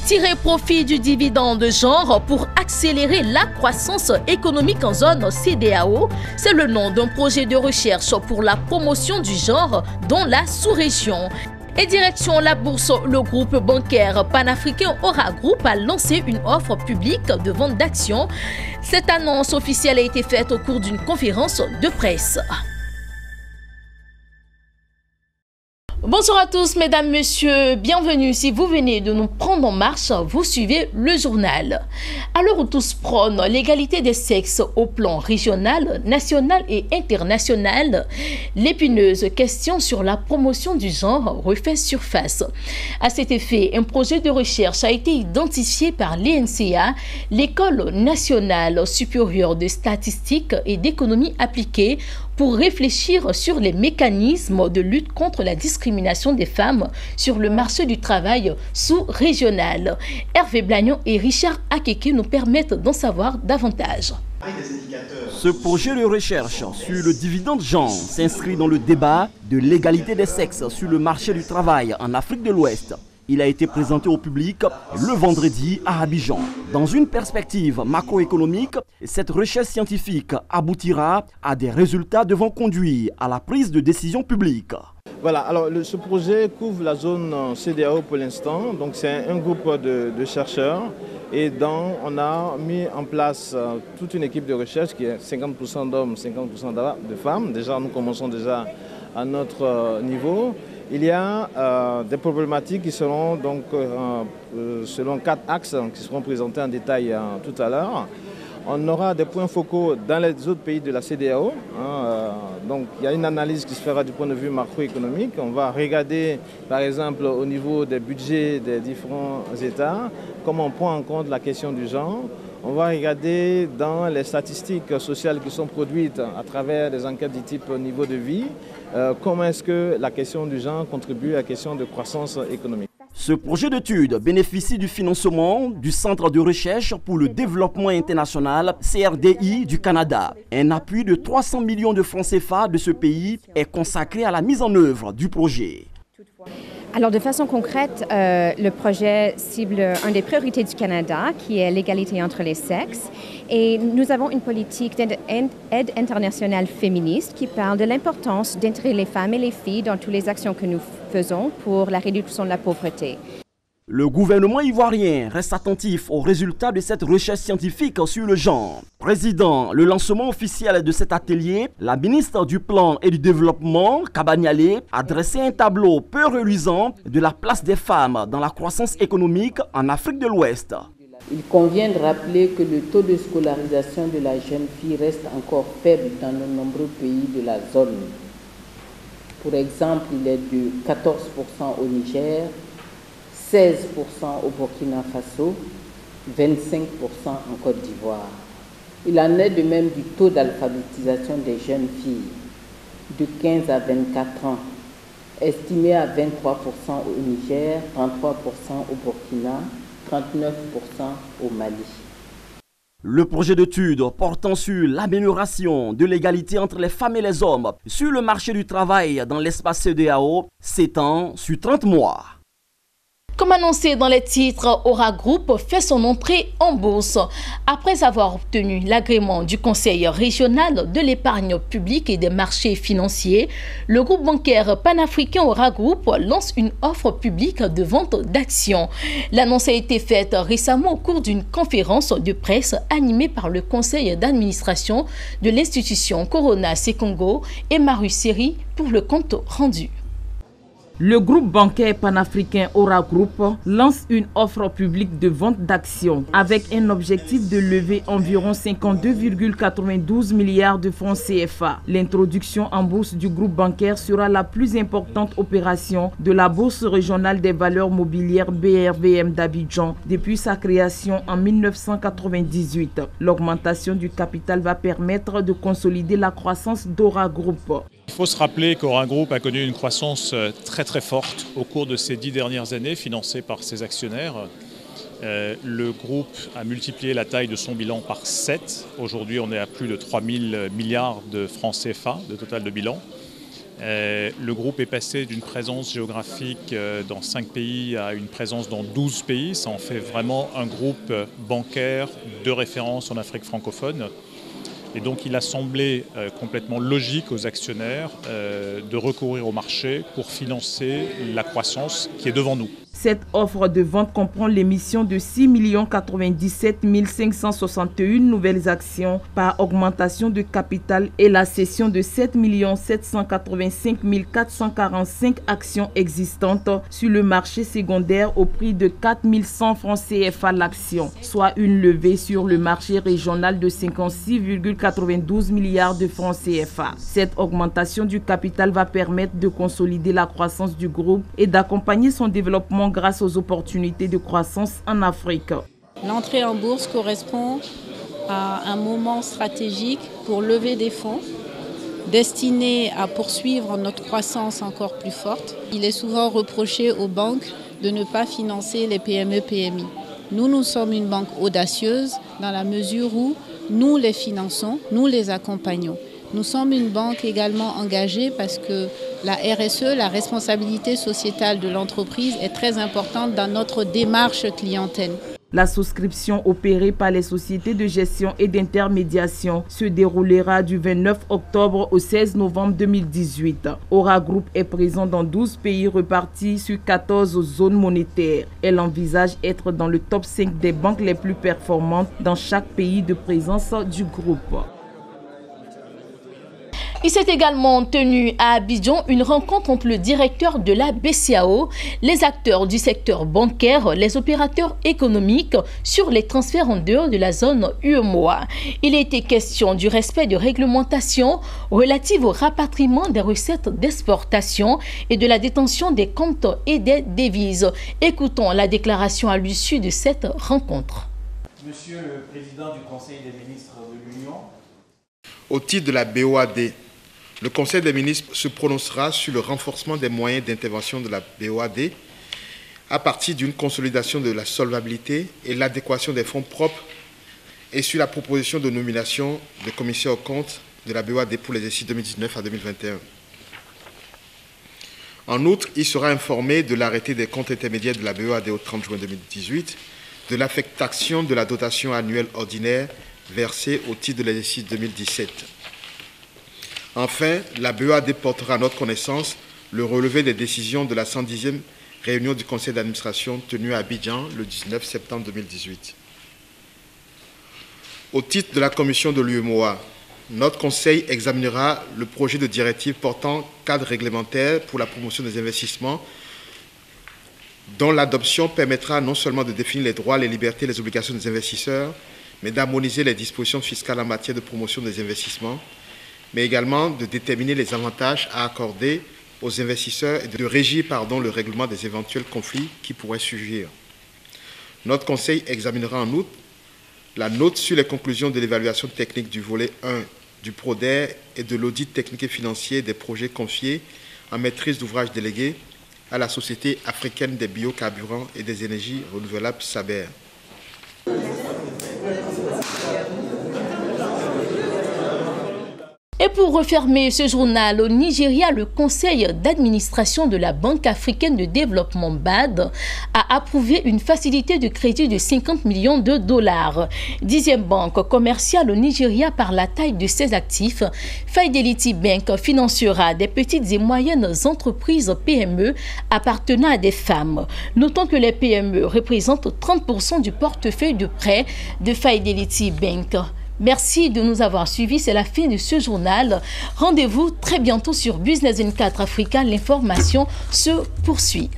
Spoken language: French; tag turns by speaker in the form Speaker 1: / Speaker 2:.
Speaker 1: Tirer profit du dividende de genre pour accélérer la croissance économique en zone CEDEAO, c'est le nom d'un projet de recherche pour la promotion du genre dans la sous-région. Et direction la bourse, le groupe bancaire panafricain Aura Group a lancé une offre publique de vente d'actions. Cette annonce officielle a été faite au cours d'une conférence de presse. Bonsoir à tous, mesdames, messieurs, bienvenue. Si vous venez de nous prendre en marche, vous suivez le journal. À l'heure où tous prônent l'égalité des sexes au plan régional, national et international, l'épineuse question sur la promotion du genre refait surface. À cet effet, un projet de recherche a été identifié par l'INCA, l'École nationale supérieure de statistique et d'économie appliquée, pour réfléchir sur les mécanismes de lutte contre la discrimination des femmes sur le marché du travail sous-régional. Hervé Blagnon et Richard Akeke nous permettent d'en savoir davantage.
Speaker 2: Ce projet de recherche sur le dividende genre s'inscrit dans le débat de l'égalité des sexes sur le marché du travail en Afrique de l'Ouest. Il a été présenté au public le vendredi à Abidjan. Dans une perspective macroéconomique, cette recherche scientifique aboutira à des résultats devant conduire à la prise de décision publique.
Speaker 3: Voilà, alors ce projet couvre la zone CEDEAO pour l'instant. Donc c'est un groupe de chercheurs et on a mis en place toute une équipe de recherche qui est 50% d'hommes, 50% de femmes. Déjà, nous commençons déjà à notre niveau. Il y a des problématiques qui seront donc selon 4 axes qui seront présentés en détail tout à l'heure. On aura des points focaux dans les autres pays de la CEDEAO. Donc il y a une analyse qui se fera du point de vue macroéconomique. On va regarder par exemple au niveau des budgets des différents États, comment on prend en compte la question du genre. On va regarder dans les statistiques sociales qui sont produites à travers des enquêtes du type niveau de vie, comment est-ce que la question du genre contribue à la question de croissance économique.
Speaker 2: Ce projet d'étude bénéficie du financement du Centre de recherche pour le développement international CRDI du Canada. Un appui de 300 millions de francs CFA de ce pays est consacré à la mise en œuvre du projet.
Speaker 4: Alors, de façon concrète, le projet cible une des priorités du Canada, qui est l'égalité entre les sexes. Et nous avons une politique d'aide internationale féministe qui parle de l'importance d'intégrer les femmes et les filles dans toutes les actions que nous faisons pour la réduction de la pauvreté.
Speaker 2: Le gouvernement ivoirien reste attentif aux résultats de cette recherche scientifique sur le genre. Président, le lancement officiel de cet atelier, la ministre du Plan et du Développement, Kabaniale, a dressé un tableau peu reluisant de la place des femmes dans la croissance économique en Afrique de l'Ouest.
Speaker 5: Il convient de rappeler que le taux de scolarisation de la jeune fille reste encore faible dans de nombreux pays de la zone. Pour exemple, il est de 14% au Niger, 16% au Burkina Faso, 25% en Côte d'Ivoire. Il en est de même du taux d'alphabétisation des jeunes filles, de 15 à 24 ans, estimé à 23% au Niger, 33% au Burkina, 39% au Mali.
Speaker 2: Le projet d'étude portant sur l'amélioration de l'égalité entre les femmes et les hommes sur le marché du travail dans l'espace CEDEAO s'étend sur 30 mois.
Speaker 1: Comme annoncé dans les titres, Aura Group fait son entrée en bourse. Après avoir obtenu l'agrément du Conseil régional de l'épargne publique et des marchés financiers, le groupe bancaire panafricain Aura Group lance une offre publique de vente d'actions. L'annonce a été faite récemment au cours d'une conférence de presse animée par le conseil d'administration de l'institution Corona Secongo et Maru Seri pour le compte rendu.
Speaker 6: Le groupe bancaire panafricain Aura Group lance une offre publique de vente d'actions avec un objectif de lever environ 52,92 milliards de francs CFA. L'introduction en bourse du groupe bancaire sera la plus importante opération de la bourse régionale des valeurs mobilières BRVM d'Abidjan depuis sa création en 1998. L'augmentation du capital va permettre de consolider la croissance d'Aura Group.
Speaker 7: Il faut se rappeler qu'Aura Group a connu une croissance très forte au cours de ces 10 dernières années, financée par ses actionnaires. Le groupe a multiplié la taille de son bilan par 7. Aujourd'hui, on est à plus de 3 000 milliards de francs CFA de total de bilan. Le groupe est passé d'une présence géographique dans 5 pays à une présence dans 12 pays. Ça en fait vraiment un groupe bancaire de référence en Afrique francophone. Et donc il a semblé complètement logique aux actionnaires de recourir au marché pour financer la croissance qui est devant nous.
Speaker 6: Cette offre de vente comprend l'émission de 6 097 561 nouvelles actions par augmentation de capital et la cession de 7 785 445 actions existantes sur le marché secondaire au prix de 4 100 francs CFA l'action, soit une levée sur le marché régional de 56,92 milliards de francs CFA. Cette augmentation du capital va permettre de consolider la croissance du groupe et d'accompagner son développement grâce aux opportunités de croissance en Afrique.
Speaker 8: L'entrée en bourse correspond à un moment stratégique pour lever des fonds destinés à poursuivre notre croissance encore plus forte. Il est souvent reproché aux banques de ne pas financer les PME-PMI. Nous sommes une banque audacieuse dans la mesure où nous les finançons, nous les accompagnons. Nous sommes une banque également engagée parce que la RSE, la responsabilité sociétale de l'entreprise, est très importante dans notre démarche clientèle.
Speaker 6: La souscription opérée par les sociétés de gestion et d'intermédiation se déroulera du 29 octobre au 16 novembre 2018. Aura Group est présent dans 12 pays repartis sur 14 zones monétaires. Elle envisage être dans le top 5 des banques les plus performantes dans chaque pays de présence du groupe.
Speaker 1: Il s'est également tenu à Abidjan une rencontre entre le directeur de la BCEAO, les acteurs du secteur bancaire, les opérateurs économiques sur les transferts en dehors de la zone UEMOA. Il a été question du respect de réglementations relatives au rapatriement des recettes d'exportation et de la détention des comptes et des devises. Écoutons la déclaration à l'issue de cette rencontre.
Speaker 9: Monsieur le Président du Conseil des ministres de l'Union,
Speaker 10: au titre de la BOAD, le Conseil des ministres se prononcera sur le renforcement des moyens d'intervention de la BOAD à partir d'une consolidation de la solvabilité et l'adéquation des fonds propres et sur la proposition de nomination de commissaire aux comptes de la BOAD pour l'exercice 2019 à 2021. En outre, il sera informé de l'arrêté des comptes intermédiaires de la BOAD au 30 juin 2018, de l'affectation de la dotation annuelle ordinaire versée au titre de l'exercice 2017. Enfin, la BOAD portera à notre connaissance le relevé des décisions de la 110e réunion du conseil d'administration tenue à Abidjan le 19 septembre 2018. Au titre de la commission de l'UEMOA, notre conseil examinera le projet de directive portant cadre réglementaire pour la promotion des investissements dont l'adoption permettra non seulement de définir les droits, les libertés et les obligations des investisseurs, mais d'harmoniser les dispositions fiscales en matière de promotion des investissements, mais également de déterminer les avantages à accorder aux investisseurs et de régir le règlement des éventuels conflits qui pourraient surgir. Notre conseil examinera en outre la note sur les conclusions de l'évaluation technique du volet 1 du PRODER et de l'audit technique et financier des projets confiés en maîtrise d'ouvrage déléguée à la Société africaine des biocarburants et des énergies renouvelables SABER.
Speaker 1: Et pour refermer ce journal, au Nigeria, le conseil d'administration de la Banque africaine de développement BAD a approuvé une facilité de crédit de 50 millions de dollars. 10e banque commerciale au Nigeria par la taille de ses actifs, Fidelity Bank financera des petites et moyennes entreprises PME appartenant à des femmes. Notons que les PME représentent 30% du portefeuille de prêts de Fidelity Bank. Merci de nous avoir suivis, c'est la fin de ce journal. Rendez-vous très bientôt sur Business 24 Africa, l'information se poursuit.